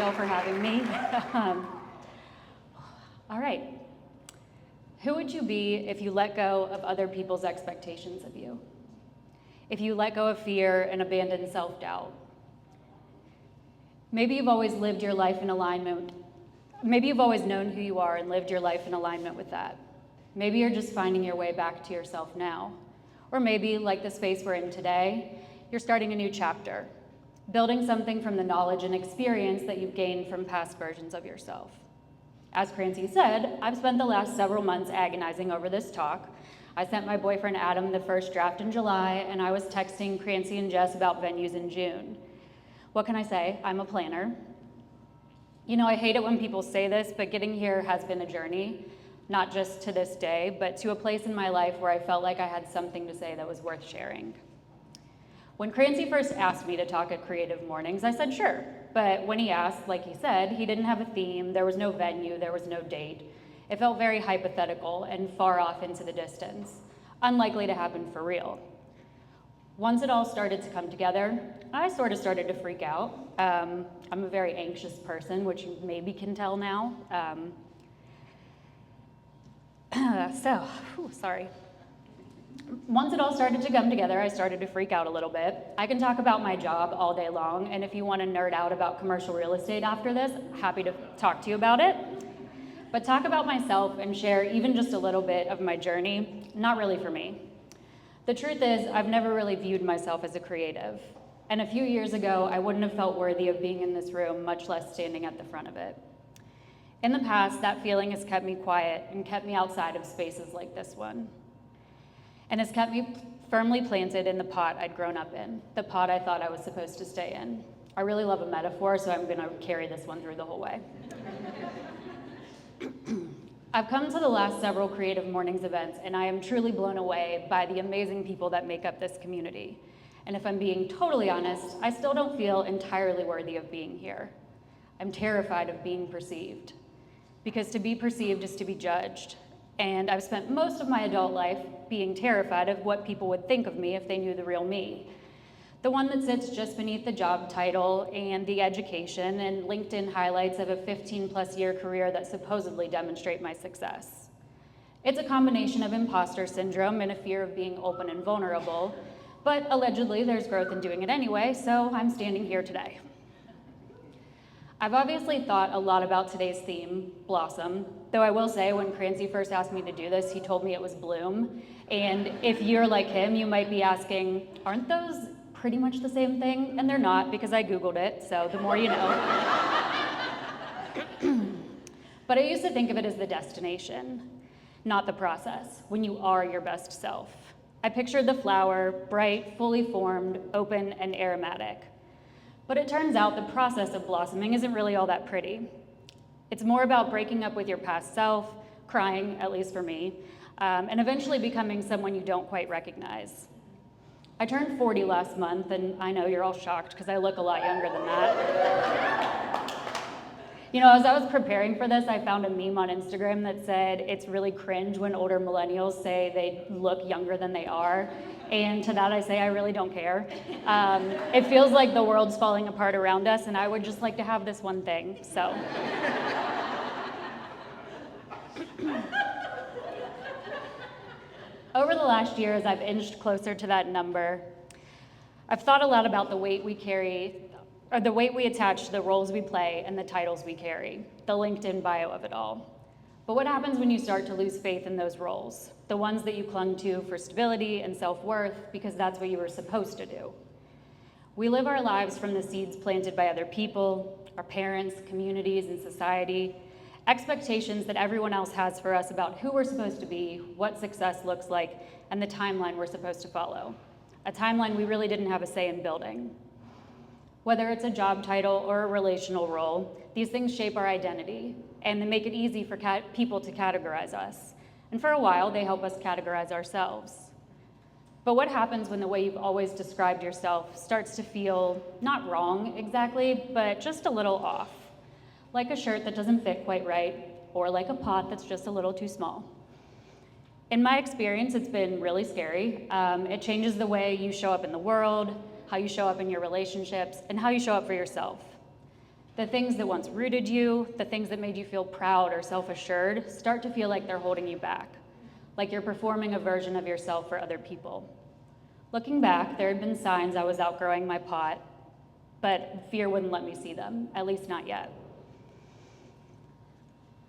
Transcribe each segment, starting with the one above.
y'all for having me. All right. Who would you be if you let go of other people's expectations of you? If you let go of fear and abandon self-doubt? Maybe you've always lived your life in alignment. Maybe you've always known who you are and lived your life in alignment with that. Maybe you're just finding your way back to yourself now. Or maybe, like the space we're in today, you're starting a new chapter, building something from the knowledge and experience that you've gained from past versions of yourself. As Crancy said, I've spent the last several months agonizing over this talk. I sent my boyfriend Adam the first draft in July, and I was texting Crancy and Jess about venues in June. What can I say? I'm a planner. You know, I hate it when people say this, but getting here has been a journey, not just to this day, but to a place in my life where I felt like I had something to say that was worth sharing. When Crancy first asked me to talk at Creative Mornings, I said sure. But when he asked, like he said, he didn't have a theme, there was no venue, there was no date. It felt very hypothetical and far off into the distance, unlikely to happen for real. Once it all started to come together, I sort of started to freak out. I'm a very anxious person, which you maybe can tell now. Sorry. Once it all started to come together, I started to freak out a little bit. I can talk about my job all day long, and if you want to nerd out about commercial real estate after this, happy to talk to you about it. But talk about myself and share even just a little bit of my journey, not really for me. The truth is, I've never really viewed myself as a creative. And a few years ago, I wouldn't have felt worthy of being in this room, much less standing at the front of it. In the past, that feeling has kept me quiet and kept me outside of spaces like this one. And has kept me firmly planted in the pot I'd grown up in, the pot I thought I was supposed to stay in. I really love a metaphor, so I'm gonna carry this one through the whole way. I've come to the last several Creative Mornings events, and I am truly blown away by the amazing people that make up this community. And if I'm being totally honest, I still don't feel entirely worthy of being here. I'm terrified of being perceived, because to be perceived is to be judged. And I've spent most of my adult life being terrified of what people would think of me if they knew the real me. The one that sits just beneath the job title and the education and LinkedIn highlights of a 15+ year career that supposedly demonstrate my success. It's a combination of imposter syndrome and a fear of being open and vulnerable, but allegedly there's growth in doing it anyway, so I'm standing here today. I've obviously thought a lot about today's theme, Blossom, though I will say when Crancy first asked me to do this, he told me it was Bloom. And if you're like him, you might be asking, aren't those pretty much the same thing? And they're not, because I Googled it, so the more you know. But I used to think of it as the destination, not the process, when you are your best self. I pictured the flower, bright, fully formed, open, and aromatic. But it turns out the process of blossoming isn't really all that pretty. It's more about breaking up with your past self, crying, at least for me, and eventually becoming someone you don't quite recognize. I turned 40 last month, and I know you're all shocked because I look a lot younger than that. You know, as I was preparing for this, I found a meme on Instagram that said, it's really cringe when older millennials say they look younger than they are. And to that I say, I really don't care. It feels like the world's falling apart around us, and I would just like to have this one thing, so. Over the last year, as I've inched closer to that number, I've thought a lot about the weight we carry, or the weight we attach to the roles we play and the titles we carry, the LinkedIn bio of it all. But what happens when you start to lose faith in those roles, the ones that you clung to for stability and self-worth because that's what you were supposed to do? We live our lives from the seeds planted by other people, our parents, communities, and society, expectations that everyone else has for us about who we're supposed to be, what success looks like, and the timeline we're supposed to follow. A timeline we really didn't have a say in building. Whether it's a job title or a relational role, these things shape our identity, and they make it easy for people to categorize us. And for a while, they help us categorize ourselves. But what happens when the way you've always described yourself starts to feel not wrong exactly, but just a little off? Like a shirt that doesn't fit quite right, or like a pot that's just a little too small. In my experience, it's been really scary. It changes the way you show up in the world, how you show up in your relationships, and how you show up for yourself. The things that once rooted you, the things that made you feel proud or self-assured, start to feel like they're holding you back, like you're performing a version of yourself for other people. Looking back, there had been signs I was outgrowing my pot, but fear wouldn't let me see them, at least not yet.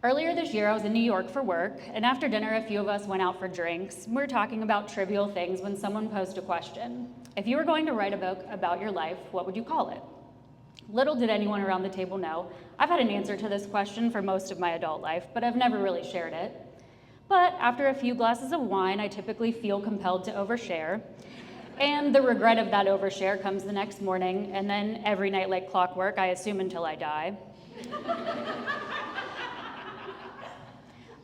Earlier this year, I was in New York for work, and after dinner, a few of us went out for drinks. We were talking about trivial things when someone posed a question. If you were going to write a book about your life, what would you call it? Little did anyone around the table know, I've had an answer to this question for most of my adult life, but I've never really shared it. But after a few glasses of wine, I typically feel compelled to overshare. And the regret of that overshare comes the next morning, and then every night like clockwork, I assume until I die.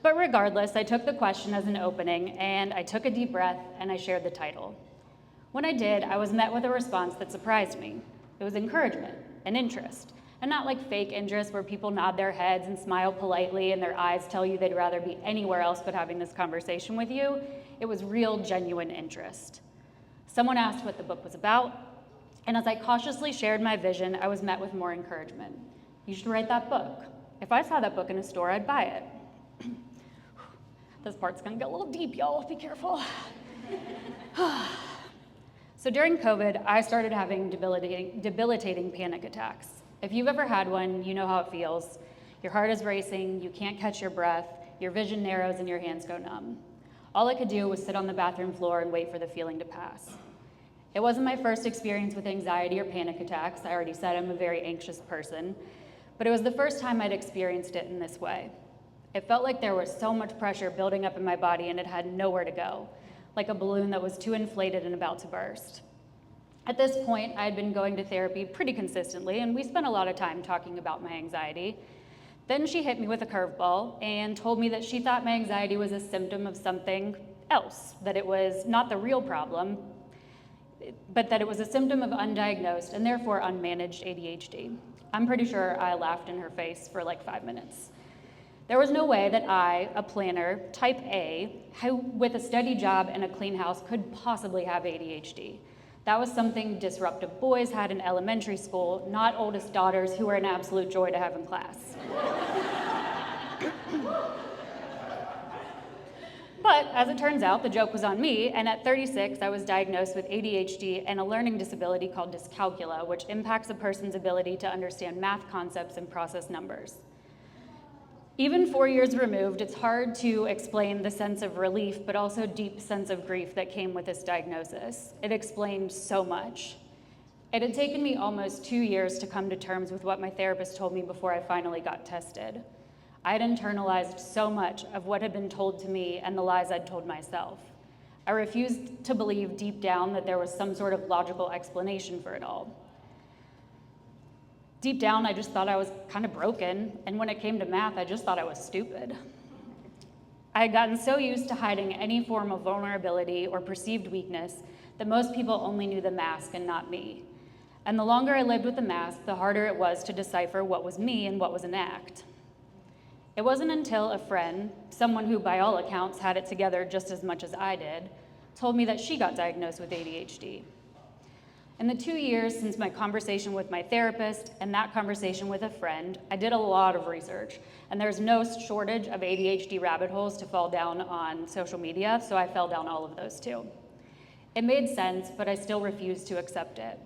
But regardless, I took the question as an opening, and I took a deep breath, and I shared the title. When I did, I was met with a response that surprised me. It was encouragement and interest, and not like fake interest where people nod their heads and smile politely and their eyes tell you they'd rather be anywhere else but having this conversation with you. It was real, genuine interest. Someone asked what the book was about, and as I cautiously shared my vision, I was met with more encouragement. You should write that book. If I saw that book in a store, I'd buy it. This part's gonna get a little deep, y'all, be careful. So during COVID, I started having debilitating panic attacks. If you've ever had one, you know how it feels. Your heart is racing, you can't catch your breath, your vision narrows and your hands go numb. All I could do was sit on the bathroom floor and wait for the feeling to pass. It wasn't my first experience with anxiety or panic attacks. I already said I'm a very anxious person, but it was the first time I'd experienced it in this way. It felt like there was so much pressure building up in my body and it had nowhere to go, like a balloon that was too inflated and about to burst. At this point, I had been going to therapy pretty consistently, and we spent a lot of time talking about my anxiety. Then she hit me with a curveball and told me that she thought my anxiety was a symptom of something else, that it was not the real problem, but that it was a symptom of undiagnosed and therefore unmanaged ADHD. I'm pretty sure I laughed in her face for like 5 minutes. There was no way that I, a planner, type A, who with a steady job and a clean house could possibly have ADHD. That was something disruptive boys had in elementary school, not oldest daughters who were an absolute joy to have in class. But as it turns out, the joke was on me, and at 36, I was diagnosed with ADHD and a learning disability called dyscalculia, which impacts a person's ability to understand math concepts and process numbers. Even 4 years removed, it's hard to explain the sense of relief, but also deep sense of grief that came with this diagnosis. It explained so much. It had taken me almost 2 years to come to terms with what my therapist told me before I finally got tested. I had internalized so much of what had been told to me and the lies I'd told myself. I refused to believe deep down that there was some sort of logical explanation for it all. Deep down, I just thought I was kind of broken, and when it came to math, I just thought I was stupid. I had gotten so used to hiding any form of vulnerability or perceived weakness that most people only knew the mask and not me. And the longer I lived with the mask, the harder it was to decipher what was me and what was an act. It wasn't until a friend, someone who by all accounts had it together just as much as I did, told me that she got diagnosed with ADHD. In the 2 years since my conversation with my therapist and that conversation with a friend, I did a lot of research, and there's no shortage of ADHD rabbit holes to fall down on social media, so I fell down all of those too. It made sense, but I still refused to accept it.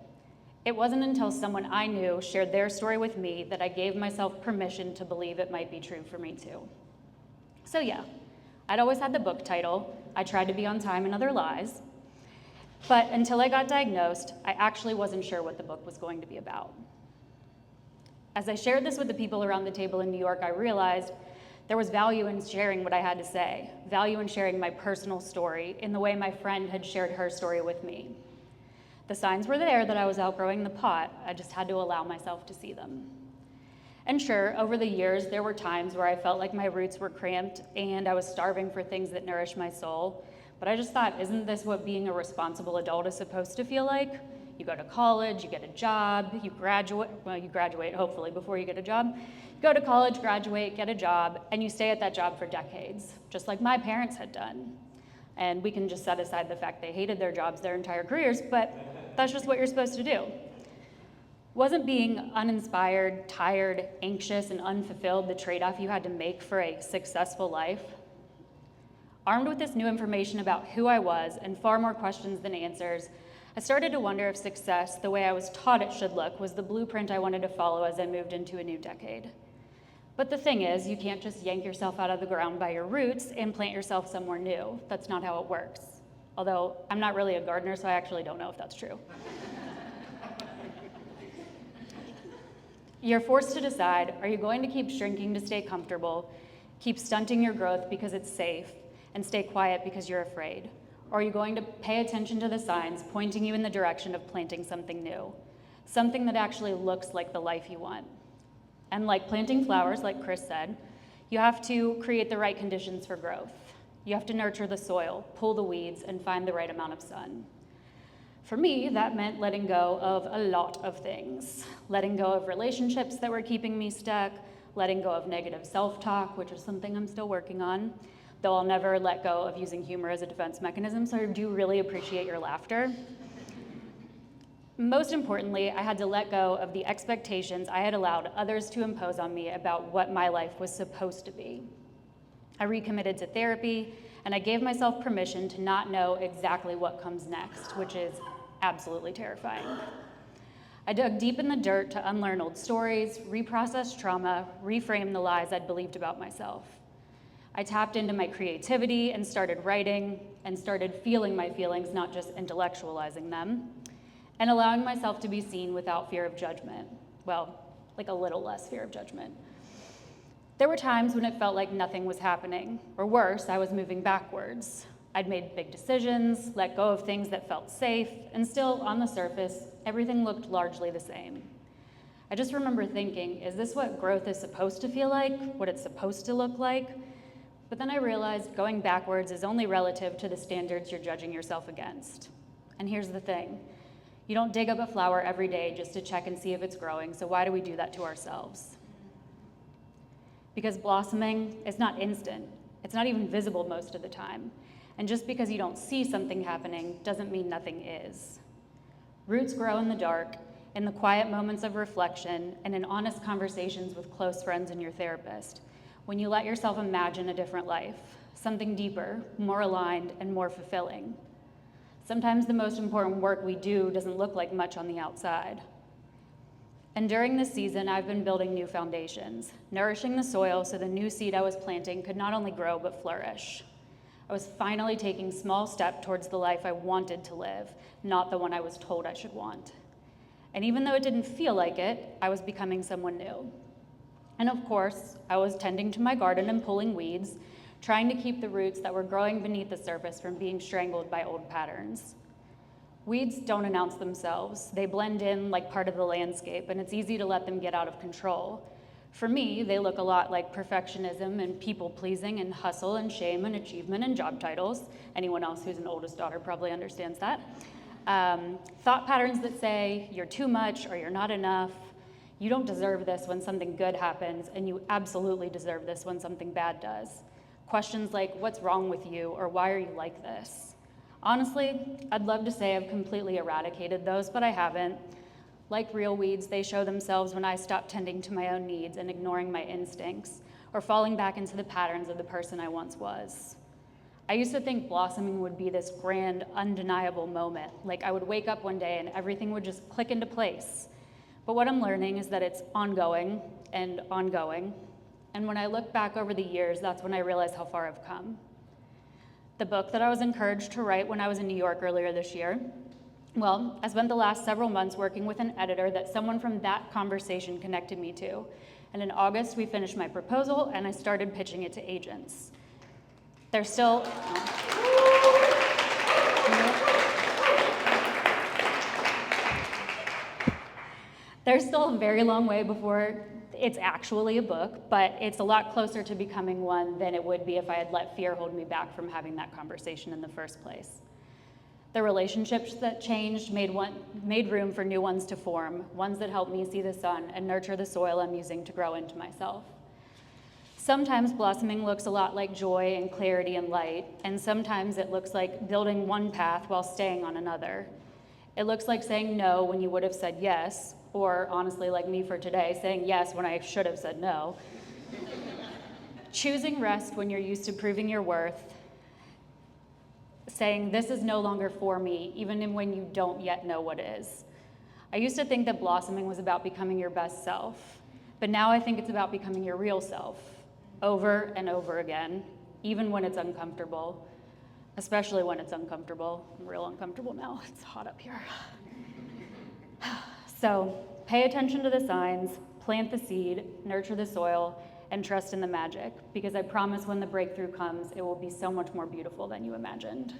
It wasn't until someone I knew shared their story with me that I gave myself permission to believe it might be true for me too. So yeah, I'd always had the book title, I tried to be on time and other lies, but until I got diagnosed, I actually wasn't sure what the book was going to be about. As I shared this with the people around the table in New York, I realized there was value in sharing what I had to say, value in sharing my personal story in the way my friend had shared her story with me. The signs were there that I was outgrowing the pot, I just had to allow myself to see them. And sure, over the years, there were times where I felt like my roots were cramped and I was starving for things that nourish my soul. But I just thought, isn't this what being a responsible adult is supposed to feel like? You go to college, you get a job, you graduate hopefully before you get a job. You go to college, graduate, get a job, and you stay at that job for decades, just like my parents had done. And we can just set aside the fact they hated their jobs their entire careers, but that's just what you're supposed to do. Wasn't being uninspired, tired, anxious, and unfulfilled the trade-off you had to make for a successful life? Armed with this new information about who I was and far more questions than answers, I started to wonder if success, the way I was taught it should look, was the blueprint I wanted to follow as I moved into a new decade. But the thing is, you can't just yank yourself out of the ground by your roots and plant yourself somewhere new. That's not how it works. Although I'm not really a gardener, so I actually don't know if that's true. You're forced to decide, are you going to keep shrinking to stay comfortable, keep stunting your growth because it's safe, and stay quiet because you're afraid? Or are you going to pay attention to the signs pointing you in the direction of planting something new, something that actually looks like the life you want? And like planting flowers, like Chris said, you have to create the right conditions for growth. You have to nurture the soil, pull the weeds, and find the right amount of sun. For me, that meant letting go of a lot of things. Letting go of relationships that were keeping me stuck, letting go of negative self-talk, which is something I'm still working on, though I'll never let go of using humor as a defense mechanism, so I do really appreciate your laughter. Most importantly, I had to let go of the expectations I had allowed others to impose on me about what my life was supposed to be. I recommitted to therapy, and I gave myself permission to not know exactly what comes next, which is absolutely terrifying. I dug deep in the dirt to unlearn old stories, reprocess trauma, reframe the lies I'd believed about myself. I tapped into my creativity and started writing and started feeling my feelings, not just intellectualizing them, and allowing myself to be seen without fear of judgment. Well, like a little less fear of judgment. There were times when it felt like nothing was happening, or worse, I was moving backwards. I'd made big decisions, let go of things that felt safe, and still, on the surface, everything looked largely the same. I just remember thinking, is this what growth is supposed to feel like? What it's supposed to look like? But then I realized going backwards is only relative to the standards you're judging yourself against. And here's the thing. You don't dig up a flower every day just to check and see if it's growing, so why do we do that to ourselves? Because blossoming is not instant. It's not even visible most of the time. And just because you don't see something happening doesn't mean nothing is. Roots grow in the dark, in the quiet moments of reflection, and in honest conversations with close friends and your therapist, when you let yourself imagine a different life, something deeper, more aligned, and more fulfilling. Sometimes the most important work we do doesn't look like much on the outside. And during this season, I've been building new foundations, nourishing the soil so the new seed I was planting could not only grow but flourish. I was finally taking small steps towards the life I wanted to live, not the one I was told I should want. And even though it didn't feel like it, I was becoming someone new. And of course, I was tending to my garden and pulling weeds, trying to keep the roots that were growing beneath the surface from being strangled by old patterns. Weeds don't announce themselves. They blend in like part of the landscape, and it's easy to let them get out of control. For me, they look a lot like perfectionism and people-pleasing and hustle and shame and achievement and job titles. Anyone else who's an oldest daughter probably understands that. Thought patterns that say you're too much or you're not enough. You don't deserve this when something good happens, and you absolutely deserve this when something bad does. Questions like, what's wrong with you, or why are you like this? Honestly, I'd love to say I've completely eradicated those, but I haven't. Like real weeds, they show themselves when I stop tending to my own needs and ignoring my instincts, or falling back into the patterns of the person I once was. I used to think blossoming would be this grand, undeniable moment, like I would wake up one day and everything would just click into place. But what I'm learning is that it's ongoing and ongoing. And when I look back over the years, that's when I realize how far I've come. The book that I was encouraged to write when I was in New York earlier this year, well, I spent the last several months working with an editor that someone from that conversation connected me to. And in August, we finished my proposal and I started pitching it to agents. There's still a very long way before it's actually a book, but it's a lot closer to becoming one than it would be if I had let fear hold me back from having that conversation in the first place. The relationships that changed made room for new ones to form, ones that helped me see the sun and nurture the soil I'm using to grow into myself. Sometimes blossoming looks a lot like joy and clarity and light, and sometimes it looks like building one path while staying on another. It looks like saying no when you would have said yes, or honestly, like me for today, saying yes when I should have said no. Choosing rest when you're used to proving your worth, saying this is no longer for me, even when you don't yet know what is. I used to think that blossoming was about becoming your best self, but now I think it's about becoming your real self, over and over again, even when it's uncomfortable, especially when it's uncomfortable. I'm real uncomfortable now, it's hot up here. So pay attention to the signs, plant the seed, nurture the soil, and trust in the magic, because I promise when the breakthrough comes, it will be so much more beautiful than you imagined.